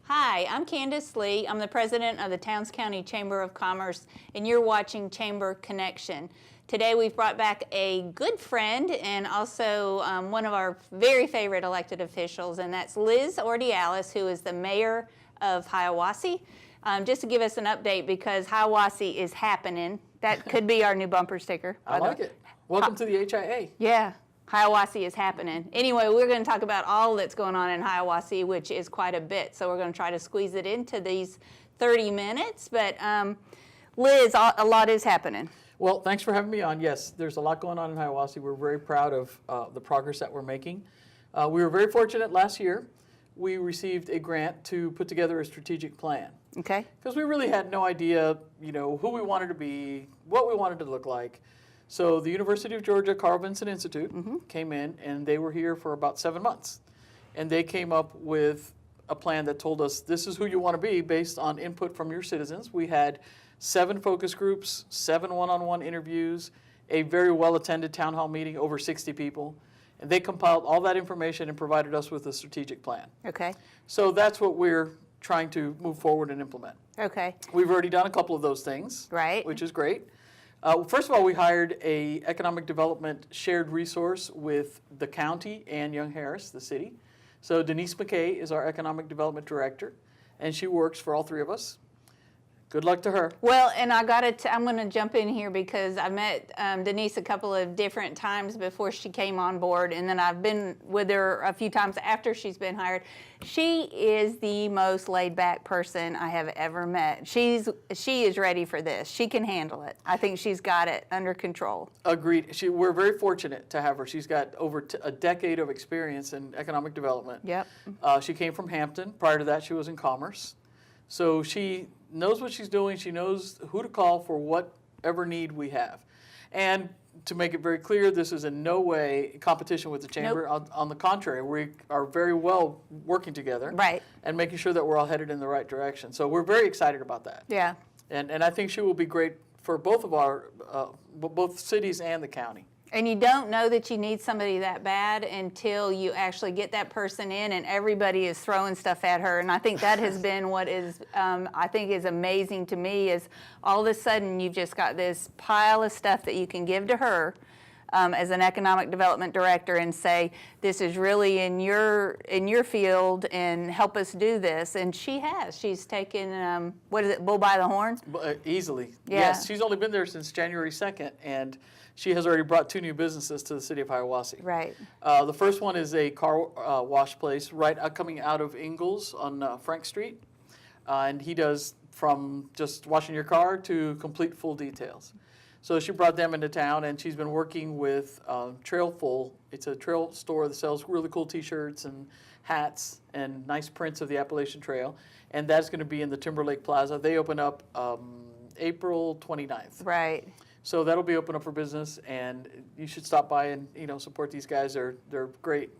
Hi, I'm Candace Lee. I'm the president of the Towns County Chamber of Commerce, and you're watching Chamber Connection. Today we've brought back a good friend and also one of our very favorite elected officials, and that's Liz Ordiales, who is the mayor of Hiawassee. Just to give us an update, because Hiawassee is happening. That could be our new bumper sticker. I like it. Welcome to the HIA. Yeah. Hiawassee is happening. Anyway, we're going to talk about all that's going on in Hiawassee, which is quite a bit. So we're going to try to squeeze it into these 30 minutes. But Liz, a lot is happening. Well, thanks for having me on. Yes, there's a lot going on in Hiawassee. We're very proud of the progress that we're making. We were very fortunate last year. We received a grant to put together a strategic plan. Okay. Because we really had no idea, who we wanted to be, what we wanted to look like. So the University of Georgia Carl Vinson Institute came in, and they were here for about 7 months. And they came up with a plan that told us this is who you want to be based on input from your citizens. We had 7 focus groups, 7 one-on-one interviews, a very well-attended town hall meeting, over 60 people. And they compiled all that information and provided us with a strategic plan. Okay. So that's what we're trying to move forward and implement. Okay. We've already done a couple of those things, right, which is great. First of all, we hired a economic development shared resource with the county and Young Harris, the city. So Denise McKay is our economic development director, and she works for all 3 of us. Good luck to her. Well, and I'm going to jump in here because I met Denise a couple of different times before she came on board, and then I've been with her a few times after she's been hired. She is the most laid-back person I have ever met. She is ready for this. She can handle it. I think she's got it under control. Agreed. We're very fortunate to have her. She's got over a decade of experience in economic development. Yep. She came from Hampton. Prior to that, she was in commerce. So she knows what she's doing. She knows who to call for whatever need we have. And to make it very clear, this is in no way competition with the Chamber. Nope. On the contrary, we are very well working together. Right. And making sure that we're all headed in the right direction. So we're very excited about that. Yeah. And I think she will be great for both of our, both cities and the county. And you don't know that you need somebody that bad until you actually get that person in and everybody is throwing stuff at her. And I think that has been what is, I think is amazing to me, is all of a sudden you've just got this pile of stuff that you can give to her as an economic development director and say, this is really in your field and help us do this. And she has. She's taken, what is it, bull by the horn? Easily. Yeah. Yes, she's only been there since January 2nd, and she has already brought 2 new businesses to the city of Hiawassee. Right. The first one is a car wash place right coming out of Ingalls on Frank Street. And he does from just washing your car to complete full details. So she brought them into town, and she's been working with Trailful. It's a trail store that sells really cool T-shirts and hats and nice prints of the Appalachian Trail. And that's going to be in the Timberlake Plaza. They open up April 29th. Right. So that'll be open up for business, and you should stop by and support these guys. They're great,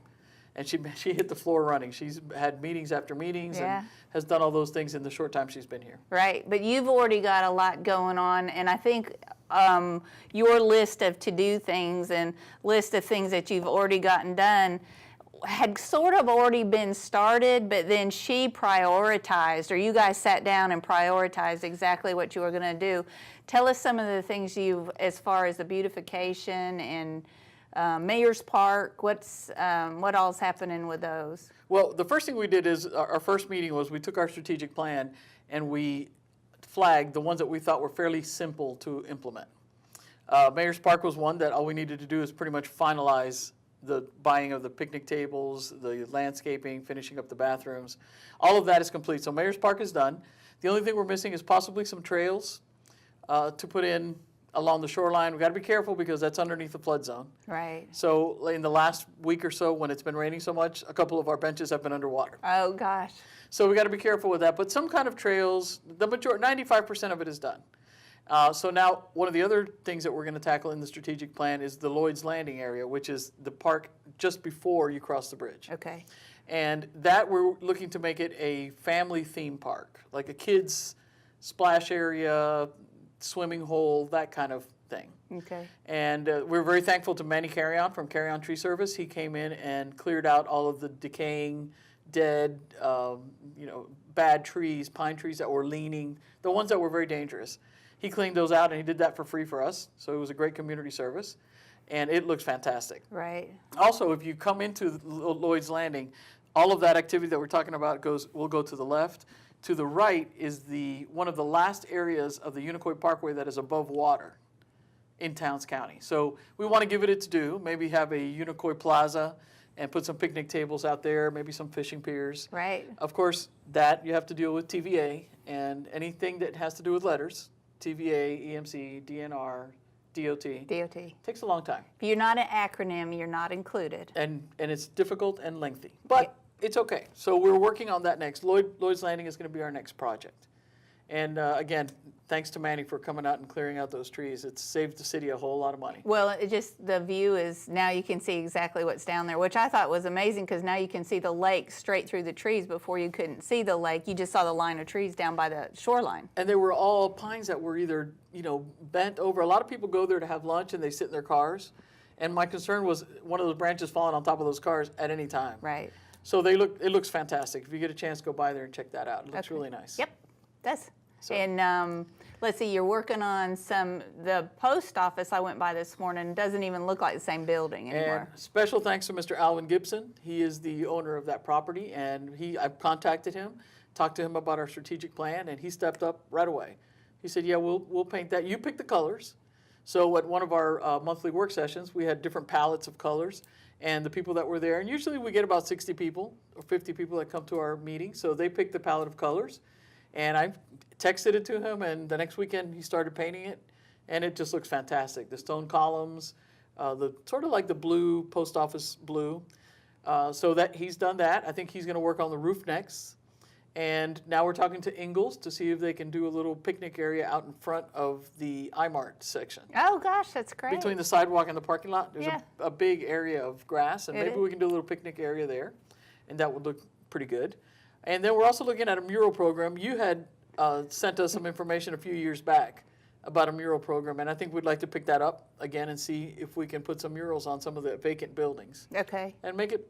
and she hit the floor running. She's had meetings after meetings and has done all those things in the short time she's been here. Right, but you've already got a lot going on, and I think your list of to-do things and list of things that you've already gotten done had sort of already been started, but then she prioritized, or you guys sat down and prioritized exactly what you were going to do. Tell us some of the things as far as the beautification and Mayor's Park, what all's happening with those? Well, the first thing we did is, our first meeting was we took our strategic plan and we flagged the ones that we thought were fairly simple to implement. Mayor's Park was one that all we needed to do is pretty much finalize the buying of the picnic tables, the landscaping, finishing up the bathrooms. All of that is complete. So Mayor's Park is done. The only thing we're missing is possibly some trails to put in along the shoreline. We've got to be careful because that's underneath the flood zone. Right. So in the last week or so, when it's been raining so much, a couple of our benches have been underwater. Oh, gosh. So we got to be careful with that. But some kind of trails, the majority, 95% of it is done. So now, one of the other things that we're going to tackle in the strategic plan is the Lloyd's Landing area, which is the park just before you cross the bridge. Okay. And that we're looking to make it a family theme park, like a kids' splash area, swimming hole, that kind of thing. Okay. And we're very thankful to Manny Carrion from Carrion Tree Service. He came in and cleared out all of the decaying dead, bad trees, pine trees that were leaning, the ones that were very dangerous. He cleaned those out, and he did that for free for us. So it was a great community service, and it looks fantastic. Right. Also, if you come into Lloyd's Landing, all of that activity that we're talking about will go to the left. To the right is one of the last areas of the Unicoi Parkway that is above water in Towns County. So we want to give it its due, maybe have a Unicoi Plaza and put some picnic tables out there, maybe some fishing piers. Right. Of course, that you have to deal with TVA and anything that has to do with letters, TVA, EMC, DNR, DOT. DOT. Takes a long time. If you're not an acronym, you're not included. And it's difficult and lengthy, but it's okay. So we're working on that next. Lloyd's Landing is going to be our next project. And again, thanks to Manny for coming out and clearing out those trees. It's saved the city a whole lot of money. Well, the view is, now you can see exactly what's down there, which I thought was amazing, because now you can see the lake straight through the trees. Before you couldn't see the lake, you just saw the line of trees down by the shoreline. And they were all pines that were either, bent over. A lot of people go there to have lunch and they sit in their cars. And my concern was one of those branches falling on top of those cars at any time. Right. So it looks fantastic. If you get a chance, go by there and check that out. It looks really nice. Yep, it does. So. And let's see, you're working on the post office I went by this morning doesn't even look like the same building anymore. And special thanks to Mr. Alvin Gibson. He is the owner of that property, and I've contacted him, talked to him about our strategic plan, and he stepped up right away. He said, yeah, we'll paint that. You pick the colors. So at one of our monthly work sessions, we had different palettes of colors, and the people that were there, and usually we get about 60 people or 50 people that come to our meeting, so they picked the palette of colors. And I texted it to him, and the next weekend he started painting it, and it just looks fantastic. The stone columns, the sort of like the blue, post office blue. So that he's done that. I think he's going to work on the roof next. And now we're talking to Ingalls to see if they can do a little picnic area out in front of the iMart section. Oh gosh, that's great. Between the sidewalk and the parking lot, there's Yeah. a big area of grass, and It maybe is. we can do a little picnic area there, and that would look pretty good. And then we're also looking at a mural program. You had sent us some information a few years back about a mural program, and I think we'd like to pick that up again and see if we can put some murals on some of the vacant buildings Okay. and make it,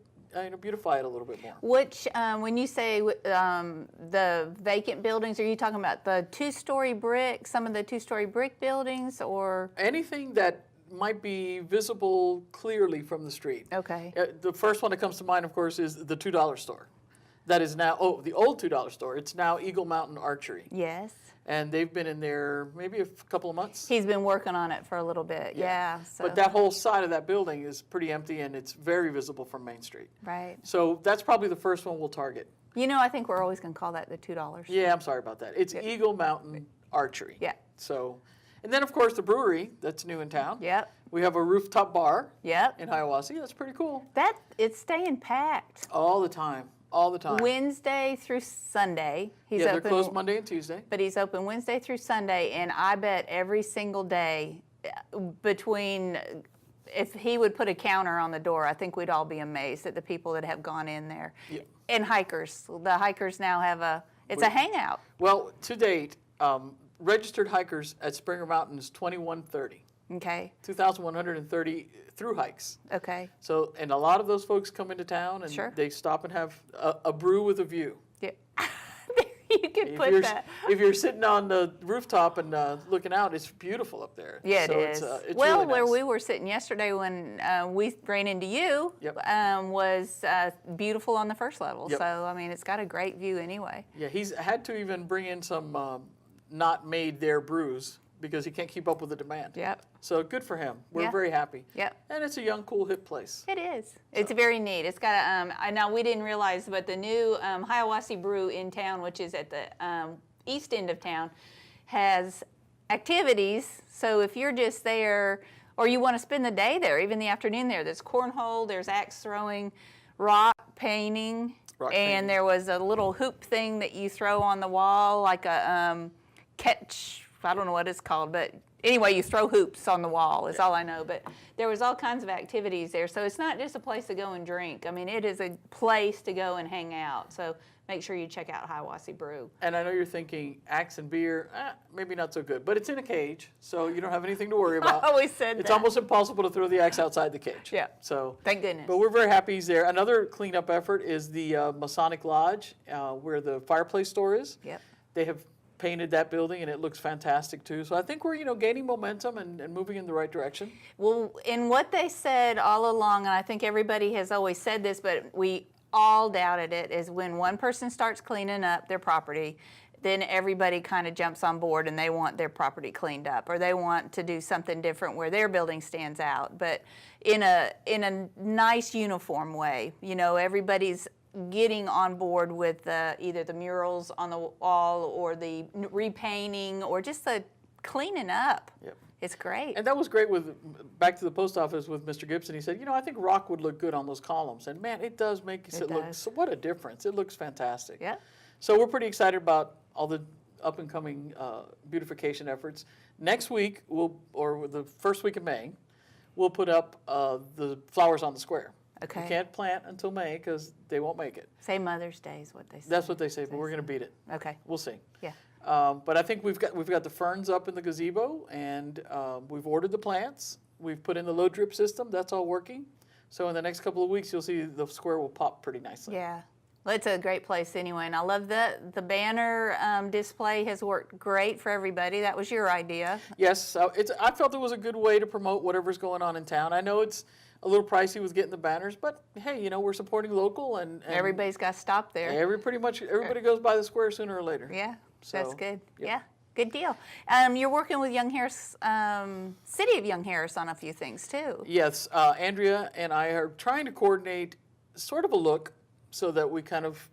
beautify it a little bit more. Which, when you say the vacant buildings, are you talking about the two-story brick, some of the two-story brick buildings, or? Anything that might be visible clearly from the street. Okay. The first one that comes to mind, of course, is the $2 store. That is now, the old $2 store. It's now Eagle Mountain Archery. Yes. And they've been in there maybe a couple of months. He's been working on it for a little bit. Yeah. So. But that whole side of that building is pretty empty, and it's very visible from Main Street. Right. So that's probably the first one we'll target. I think we're always going to call that the $2. Yeah, I'm sorry about that. It's Eagle Mountain Archery. Yeah. So, and then of course the brewery that's new in town. Yep. We have a rooftop bar Yep. in Hiawassee. That's pretty cool. It's staying packed. All the time. All the time. Wednesday through Sunday. He's Yeah, they're open, closed Monday and Tuesday. but he's open Wednesday through Sunday, and I bet every single day if he would put a counter on the door, I think we'd all be amazed at the people that have gone in there. Yeah. And hikers. The hikers now have a hangout. Well, to date, registered hikers at Springer Mountain is 2,130. Okay. 2,130 through hikes. Okay. So, and a lot of those folks come into town and Sure. they stop and have a brew with a view. Yeah. You could put that. If you're sitting on the rooftop and looking out, it's beautiful up there. Yeah, so it is. It's Well, really where nice. we were sitting yesterday when we ran into you Yep. was beautiful on the first level. Yep. So, I mean, it's got a great view anyway. Yeah, he's had to even bring in some not made there brews because he can't keep up with the demand. Yep. So good for him. We're Yeah. very happy. Yep. And it's a young, cool, hip place. It is. It's very neat. It's got a, now we didn't realize, but the new Hiawassee Brew in town, which is at the east end of town, has activities. So if you're just there, or you want to spend the day there, even the afternoon there's cornhole, there's axe throwing, rock painting, painting. there was a little hoop thing that you throw on the wall, like a catch, I don't know what it's called, but anyway, you throw hoops on the wall is all I know, but there was all kinds of activities there. So it's not just a place to go and drink. I mean, it is a place to go and hang out. So make sure you check out Hiawassee Brew. And I know you're thinking axe and beer, maybe not so good, but it's in a cage, so you don't have anything to worry about. I always said It's that. almost impossible to throw the axe outside the cage. Yeah. So Thank goodness. But we're very happy he's there. Another cleanup effort is the Masonic Lodge, where the fireplace store is. Yep. They have painted that building, and it looks fantastic too. So I think we're gaining momentum and moving in the right direction. Well, in what they said all along, and I think everybody has always said this, but we all doubted it, is when one person starts cleaning up their property, then everybody kind of jumps on board and they want their property cleaned up, or they want to do something different where their building stands out, but in a nice uniform way. Everybody's getting on board with either the murals on the wall or the repainting or just the cleaning up. Yep. It's great. And that was great back to the post office with Mr. Gibson. He said, I think rock would look good on those columns. And man, it does make it look, so what a difference. It looks fantastic. Yeah. So we're pretty excited about all the up and coming beautification efforts. Next week, or the first week of May, we'll put up the flowers on the square. Okay. We can't plant until May because they won't make it. Say Mother's Day is what they say. That's what they say, but we're going to beat it. Okay. We'll see. Yeah. But I think we've got the ferns up in the gazebo, and we've ordered the plants. We've put in the low drip system. That's all working. So in the next couple of weeks, you'll see the square will pop pretty nicely. Yeah. Well, it's a great place anyway, and I love the banner display has worked great for everybody. That was your idea. Yes, I felt it was a good way to promote whatever's going on in town. I know it's a little pricey with getting the banners, but hey, we're supporting local, and Everybody's got to stop there. Everybody goes by the square sooner or later. Yeah, So, that's good. yep. Yeah, good deal. You're working with Young Harris, City of Young Harris on a few things too. Yes, Andrea and I are trying to coordinate sort of a look so that we kind of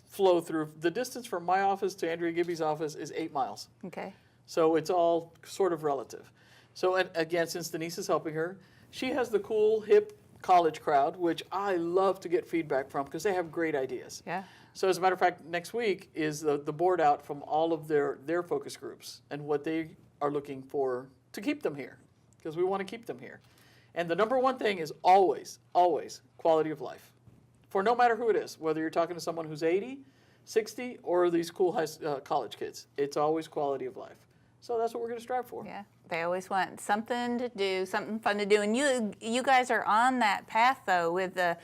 flow through. The distance from my office to Andrea Gibby's office is 8 miles. Okay. So it's all sort of relative. So and again, since Denise is helping her, she has the cool, hip college crowd, which I love to get feedback from because they have great ideas. Yeah. So as a matter of fact, next week is the board out from all of their focus groups and what they are looking for to keep them here, because we want to keep them here. And the number one thing is always, always quality of life. For no matter who it is, whether you're talking to someone who's 80, 60, or these cool college kids, it's always quality of life. So that's what we're going to strive for. Yeah, they always want something to do, something fun to do. And you guys are on that path, though, with the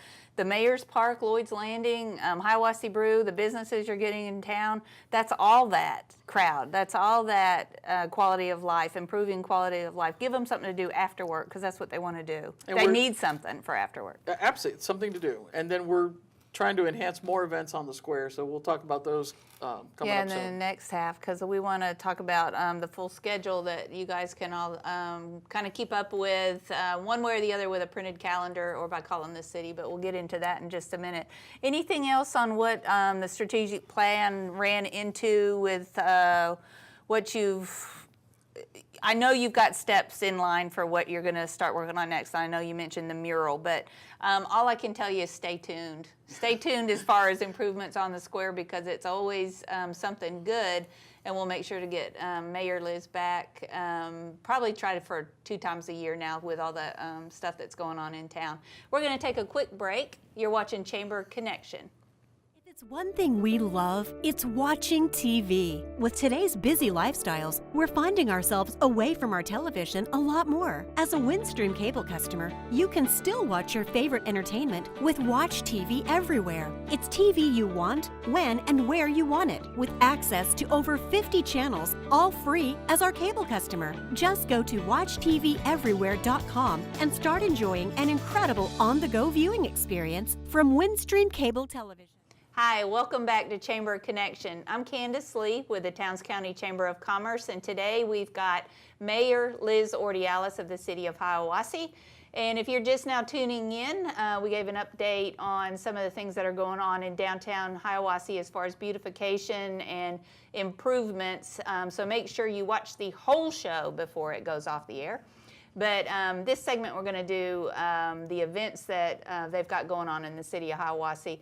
Mayor's Park, Lloyd's Landing, Hiawassee Brew, the businesses you're getting in town. That's all that crowd. That's all that quality of life, improving quality of life. Give them something to do after work, because that's what they want to do. And they need something for after work. Absolutely, it's something to do. And then we're trying to enhance more events on the square, so we'll talk about those coming up soon. Yeah, and then the next half, because we want to talk about the full schedule that you guys can all kind of keep up with one way or the other with a printed calendar or by calling the city, but we'll get into that in just a minute. Anything else on what the strategic plan ran into with what I know you've got steps in line for what you're going to start working on next. I know you mentioned the mural, but all I can tell you is stay tuned. Stay tuned as far as improvements on the square, because it's always something good, and we'll make sure to get Mayor Liz back. Probably try for 2 times a year now with all the stuff that's going on in town. We're going to take a quick break. You're watching Chamber Connection. It's one thing we love, it's watching TV. With today's busy lifestyles, we're finding ourselves away from our television a lot more. As a Windstream cable customer, you can still watch your favorite entertainment with Watch TV everywhere. It's TV you want, when and where you want it, with access to over 50 channels, all free as our cable customer. Just go to watchTVEverywhere.com and start enjoying an incredible on-the-go viewing experience from Windstream Cable Television. Hi, welcome back to Chamber Connection. I'm Candace Lee with the Towns County Chamber of Commerce, and today we've got Mayor Liz Ordiales of the City of Hiawassee. And if you're just now tuning in, we gave an update on some of the things that are going on in downtown Hiawassee as far as beautification and improvements. So make sure you watch the whole show before it goes off the air. But this segment we're going to do the events that they've got going on in the City of Hiawassee.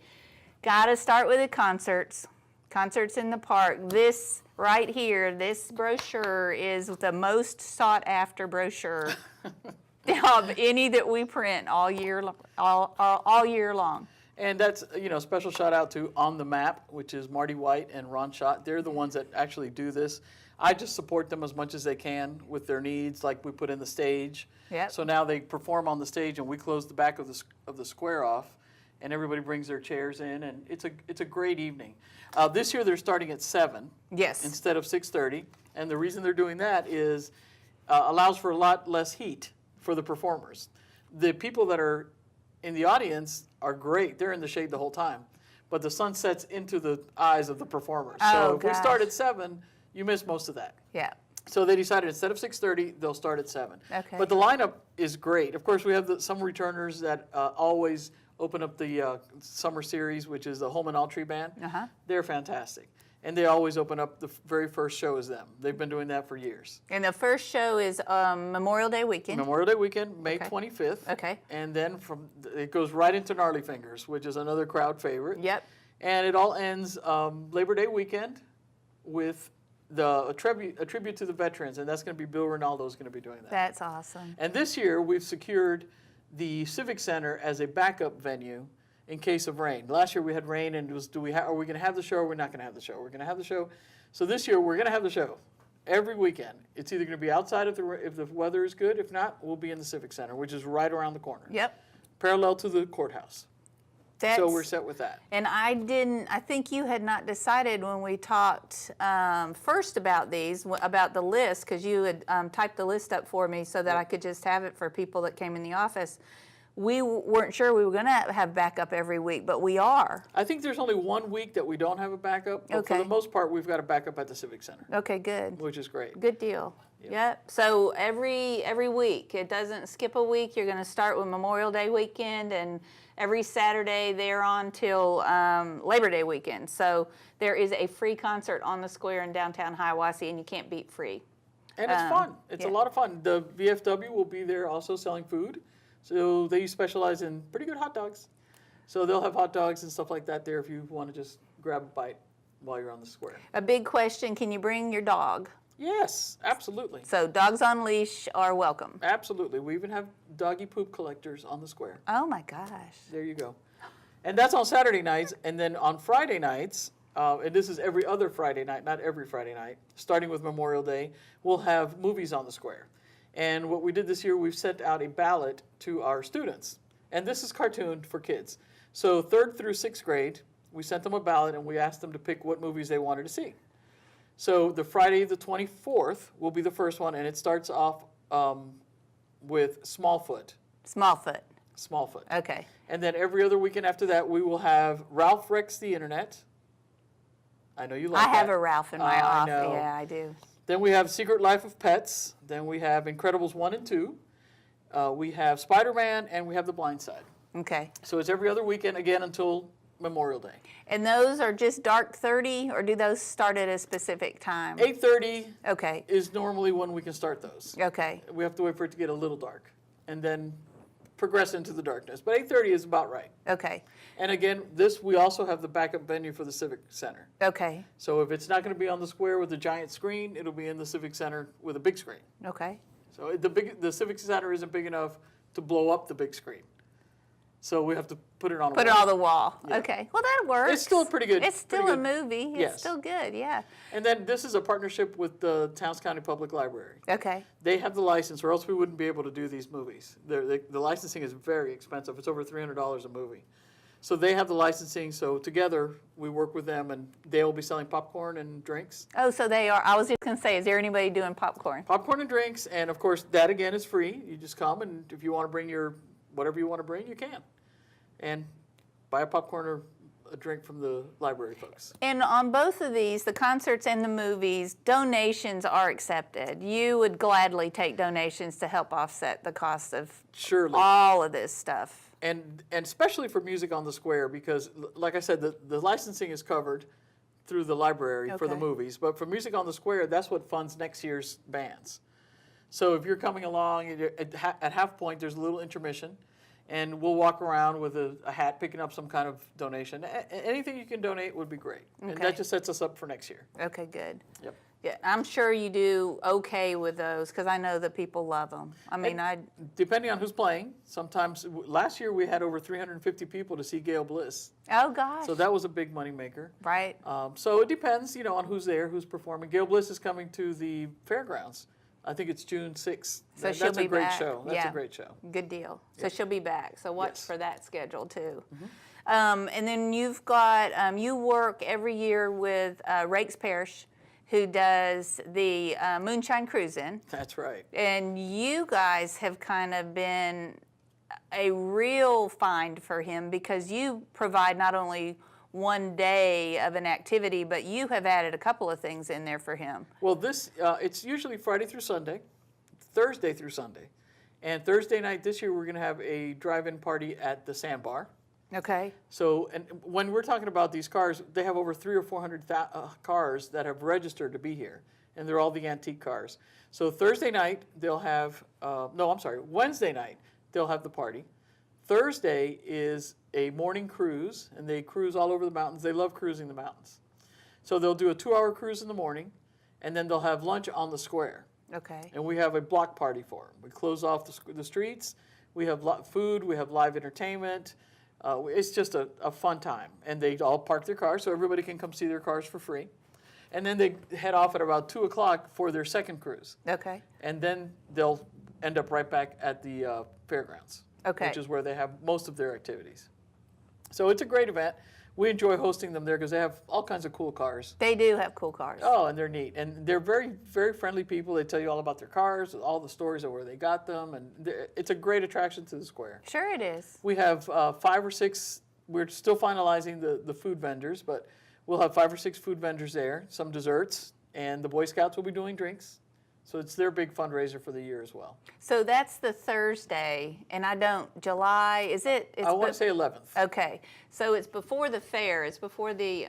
Got to start with the concerts. Concerts in the park. This right here, this brochure is the most sought after brochure of any that we print all year long. And that's, special shout out to On the Map, which is Marty White and Ron Schott. They're the ones that actually do this. I just support them as much as they can with their needs, like we put in the stage. Yep. So now they perform on the stage, and we close the back of the square off, and everybody brings their chairs in, and it's a great evening. This year they're starting at 7 Yes. instead of 6:30, and the reason they're doing that is allows for a lot less heat for the performers. The people that are in the audience are great. They're in the shade the whole time. But the sun sets into the eyes of the performers. Oh, so if we gosh. start at 7, you miss most of that. Yeah. So they decided instead of 6:30, they'll start at 7. Okay. But the lineup is great. Of course, we have some returners that always open up the summer series, which is the Holman All Tree Band. Uh-huh. They're fantastic. And they always open up the very first show as them. They've been doing that for years. And the first show is Memorial Day weekend. Memorial Day weekend, May Okay. 25th. Okay. And then it goes right into Gnarly Fingers, which is another crowd favorite. Yep. And it all ends Labor Day weekend with a tribute to the veterans, and that's going to be Bill Ronaldo is going to be doing that. That's awesome. And this year we've secured the Civic Center as a backup venue in case of rain. Last year we had rain, and it was, are we going to have the show or we're not going to have the show? We're going to have the show. So this year we're going to have the show every weekend. It's either going to be outside if the weather is good. If not, we'll be in the Civic Center, which is right around the corner. Yep. Parallel to the courthouse. So we're set with that. And I think you had not decided when we talked first about about the list, because you had typed the list up for me so that I could just have it for people that came in the office. We weren't sure we were going to have backup every week, but we are. I think there's only 1 week that we don't have a backup, but for Okay. the most part, we've got a backup at the Civic Center, Okay, good. which is great. Good deal. Yep. So every week, it doesn't skip a week. You're going to start with Memorial Day weekend, and every Saturday they're on till Labor Day weekend. So there is a free concert on the square in downtown Hiawassee, and you can't beat free. And it's fun. It's yeah. a lot of fun. The VFW will be there also selling food. So they specialize in pretty good hot dogs. So they'll have hot dogs and stuff like that there if you want to just grab a bite while you're on the square. A big question, can you bring your dog? Yes, absolutely. So dogs on leash are welcome. Absolutely. We even have doggy poop collectors on the square. Oh my gosh. There you go. And that's on Saturday nights. And then on Friday nights, and this is every other Friday night, not every Friday night, starting with Memorial Day, we'll have movies on the square. And what we did this year, we've sent out a ballot to our students. And this is cartooned for kids. So 3rd through 6th grade, we sent them a ballot and we asked them to pick what movies they wanted to see. So the Friday the 24th will be the first one, and it starts off with Smallfoot. Smallfoot. Smallfoot. Okay. And then every other weekend after that, we will have Ralph Wrecks the Internet. I know you like I that. have a Ralph in my I office. know. Yeah, I do. Then we have Secret Life of Pets. Then we have Incredibles 1 and 2. We have Spider-Man, and we have The Blind Side. Okay. So it's every other weekend, again, until Memorial Day. And those are just dark 30, or do those start at a specific time? 8:30 Okay. is normally when we can start those. Okay. We have to wait for it to get a little dark and then progress into the darkness. But 8:30 is about right. Okay. And again, we also have the backup venue for the Civic Center. Okay. So if it's not going to be on the square with a giant screen, it'll be in the Civic Center with a big screen. Okay. So the Civic Center isn't big enough to blow up the big screen. So we have to put it on a Put it wall. on the wall. Yeah. Okay. Well, that works. It's still pretty good. It's still pretty a good. movie. It's Yes. still good. Yeah. And then this is a partnership with the Towns County Public Library. Okay. They have the license, or else we wouldn't be able to do these movies. The licensing is very expensive. It's over $300 a movie. So they have the licensing, so together we work with them, and they'll be selling popcorn and drinks. Oh, so they are. I was just going to say, is there anybody doing popcorn? Popcorn and drinks, and of course, that again is free. You just come, and if you want to bring whatever you want to bring, you can. And buy a popcorn or a drink from the library folks. And on both of these, the concerts and the movies, donations are accepted. You would gladly take donations to help offset the cost of Surely. all of this stuff. And especially for Music on the Square, because like I said, the licensing is covered through the library for the Okay. movies. But for Music on the Square, that's what funds next year's bands. So if you're coming along, at half point, there's a little intermission. and we'll walk around with a hat picking up some kind of donation. Anything you can donate would be great. And Okay. that just sets us up for next year. Okay, good. Yep. Yeah, I'm sure you do okay with those because I know that people love them. I mean, Depending on who's playing, sometimes, last year we had over 350 people to see Gail Bliss. oh gosh, So that was a big moneymaker. right? So it depends, on who's there, who's performing. Gail Bliss is coming to the fairgrounds. I think it's June 6th. So That's she'll a be great back. show. That's Yeah. a great show. Good deal. So she'll be back. So watch Yes. for that schedule too. And then you've got you work every year with Rakes Parish, who does the Moonshine Cruise-In. That's right. And you guys have kind of been a real find for him because you provide not only one day of an activity, but you have added a couple of things in there for him. Well, it's usually Friday through Sunday, Thursday through Sunday. And Thursday night this year, we're going to have a drive-in party at the Sandbar. Okay. So, and when we're talking about these cars, they have over 300 or 400 cars that have registered to be here, and they're all the antique cars. So Thursday night they'll have, Wednesday night they'll have the party. Thursday is a morning cruise, and they cruise all over the mountains. They love cruising the mountains. So they'll do a 2-hour cruise in the morning, and then they'll have lunch on the square. Okay. And we have a block party for them. We close off the streets. We have food. We have live entertainment. It's just a fun time. And they all park their cars so everybody can come see their cars for free. And then they head off at about 2 o'clock for their second cruise. Okay. And then they'll end up right back at the fairgrounds, Okay. which is where they have most of their activities. So it's a great event. We enjoy hosting them there because they have all kinds of cool cars. They do have cool cars. Oh, and they're neat. And they're very, very friendly people. They tell you all about their cars, all the stories of where they got them. And it's a great attraction to the square. Sure it is. We have 5 or 6, we're still finalizing the food vendors, but we'll have 5 or 6 food vendors there, some desserts, and the Boy Scouts will be doing drinks. So it's their big fundraiser for the year as well. So that's the Thursday, and July, is it? I want to say 11th. Okay, so it's before the fair, it's before the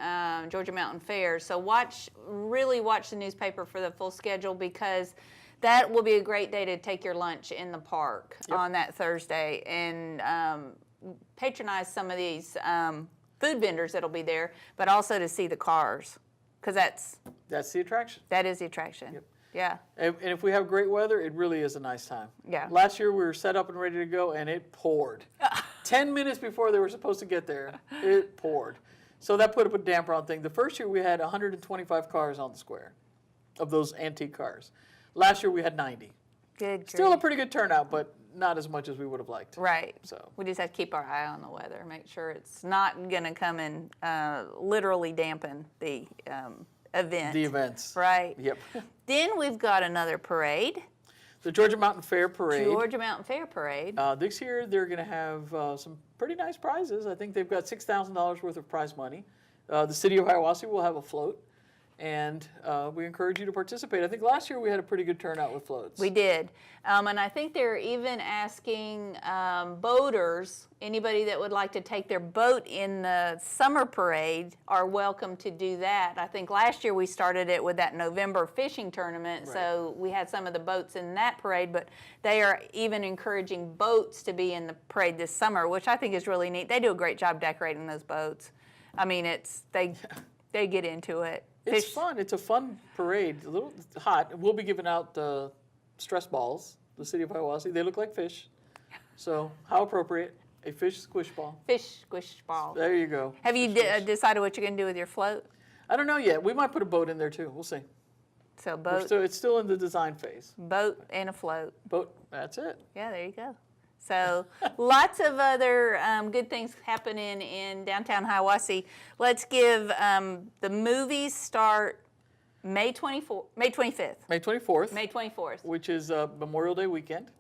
Georgia Mountain Fair. So really watch the newspaper for the full schedule because that will be a great day to take your lunch in the park on that Thursday and patronize some of these food vendors that'll be there, but also to see the cars because That's the attraction. that is the attraction. Yep. Yeah. And if we have great weather, it really is a nice time. Yeah. Last year we were set up and ready to go, and it poured. 10 minutes before they were supposed to get there, it poured. So that put a damper on things. The first year we had 125 cars on the square of those antique cars. Last year we had 90. Good. Still a grief. pretty good turnout, but not as much as we would have liked. Right. So. We just have to keep our eye on the weather, make sure it's not going to come and literally dampen the event. The events. Right. Yep. Then we've got another parade, The Georgia Mountain Fair Parade. Georgia Mountain Fair Parade. This year they're going to have some pretty nice prizes. I think they've got $6,000 worth of prize money. The city of Hiawassee will have a float, and we encourage you to participate. I think last year we had a pretty good turnout with floats. We did. And I think they're even asking boaters, anybody that would like to take their boat in the summer parade are welcome to do that. I think last year we started it with that November fishing tournament, so we had some of the boats in that parade, but they are even encouraging boats to be in the parade this summer, which I think is really neat. They do a great job decorating those boats. I mean, they get into it. It's fun. It's a fun parade. A little hot. We'll be giving out stress balls. The city of Hiawassee. They look like fish. So how appropriate. A fish squish ball. Fish squish ball. There you go. Have you decided what you're going to do with your float? I don't know yet. We might put a boat in there too. We'll see. So boat, It's still in the design phase. boat and a float. Boat. That's it. Yeah, there you go. So lots of other good things happening in downtown Hiawassee. Let's give the movies start May 25th. May 24th. May 24th. Which is Memorial Day weekend,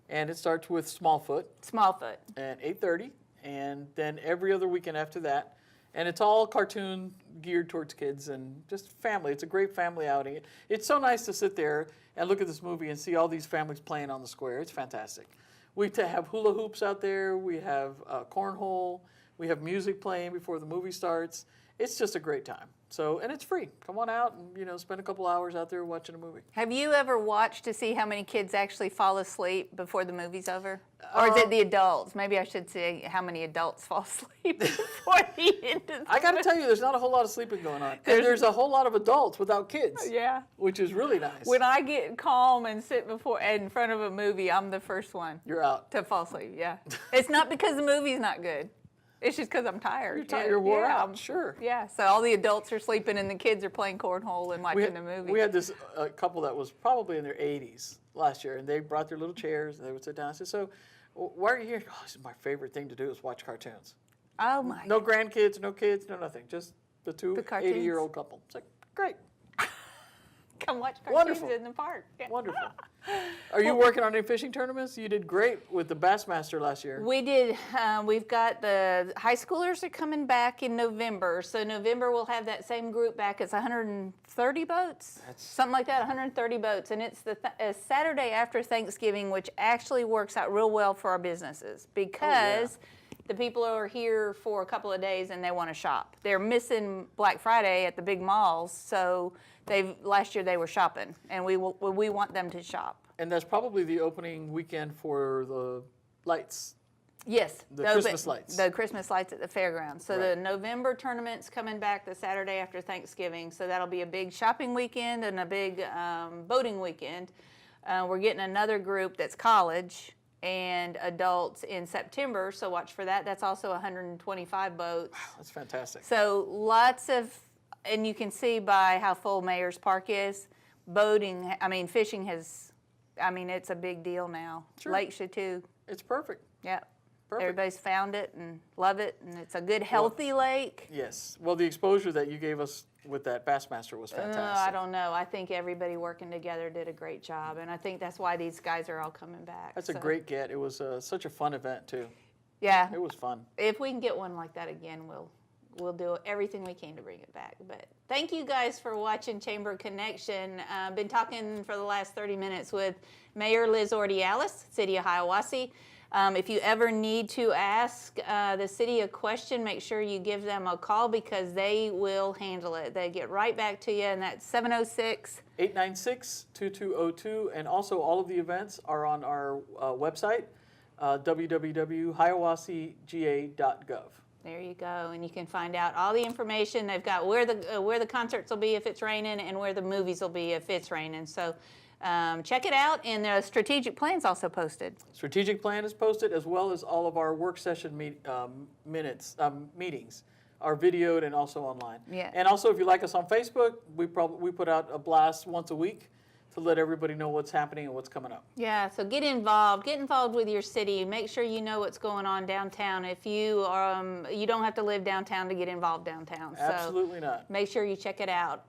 and it starts with Smallfoot Smallfoot. at 8:30, and then every other weekend after that. And it's all cartoon geared towards kids and just family. It's a great family outing. It's so nice to sit there and look at this movie and see all these families playing on the square. It's fantastic. We have hula hoops out there. We have cornhole. We have music playing before the movie starts. It's just a great time. So, and it's free. Come on out and, you know, spend a couple hours out there watching a movie. Have you ever watched to see how many kids actually fall asleep before the movie's over? Or is it the adults? Maybe I should say how many adults fall asleep before the end of the I got to tell you, there's not a whole lot of sleeping going on. And there's a whole lot of adults without kids. Yeah. Which is really nice. When I get calm and sit in front of a movie, I'm the first one You're out. to fall asleep. Yeah. It's not because the movie's not good. It's just because I'm tired. You're tired. You're wore Yeah, out. Sure. Yeah. So all the adults are sleeping and the kids are playing cornhole and watching the movie. We had this couple that was probably in their 80s last year, and they brought their little chairs and they would sit down. I said, "So, why are you here?" "Oh, this is my favorite thing to do is watch cartoons." Oh my. No grandkids, no kids, no nothing. Just the two cartoons? 80-year-old couple. It's like, great. Come watch cartoons Wonderful. in the park. Yeah. Wonderful. Are you working on any fishing tournaments? You did great with the Bassmaster last year. We did. We've got the high schoolers are coming back in November. So November we'll have that same group back. It's 130 boats, something like that, 130 boats. And it's the Saturday after Thanksgiving, which actually works out real well for our businesses because the people are here for a couple of days and they want to shop. They're missing Black Friday at the big malls, so last year they were shopping, and we want them to shop. And that's probably the opening weekend for the lights. Yes. The Christmas lights. The Christmas lights at the fairgrounds. So Right. the November tournament's coming back the Saturday after Thanksgiving, so that'll be a big shopping weekend and a big boating weekend. We're getting another group that's college and adults in September, so watch for that. That's also 125 boats. That's fantastic. So lots of, and you can see by how full Mayor's Park is, fishing it's a big deal now. Sure. Lake Chateau, It's perfect. yeah. Perfect. Everybody's found it and love it, and it's a good, healthy lake. Yes. Well, the exposure that you gave us with that Bassmaster was fantastic. I don't know. I think everybody working together did a great job, and I think that's why these guys are all coming back. That's a great get. It was such a fun event, too. Yeah. It was fun. If we can get one like that again, we'll do everything we can to bring it back. But thank you guys for watching Chamber Connection. I've been talking for the last 30 minutes with Mayor Liz Ordiales, City of Hiawassee. If you ever need to ask the city a question, make sure you give them a call because they will handle it. They get right back to you, and that's 706. 896-2202, and also all of the events are on our website, www.hiawasseega.gov. There you go, and you can find out all the information. They've got where the concerts will be if it's raining and where the movies will be if it's raining. So check it out, and the strategic plan's also posted. Strategic plan is posted, as well as all of our work session meetings are videoed and also online. Yeah. And also, if you like us on Facebook, we put out a blast once a week to let everybody know what's happening and what's coming up. Yeah, so get involved with your city. Make sure you know what's going on downtown. If you you don't have to live downtown to get involved downtown. Absolutely not. Make sure you check it out.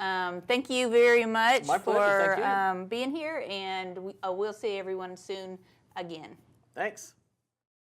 Thank you very much My pleasure. Thank you. for being here, and we'll see everyone soon again. Thanks.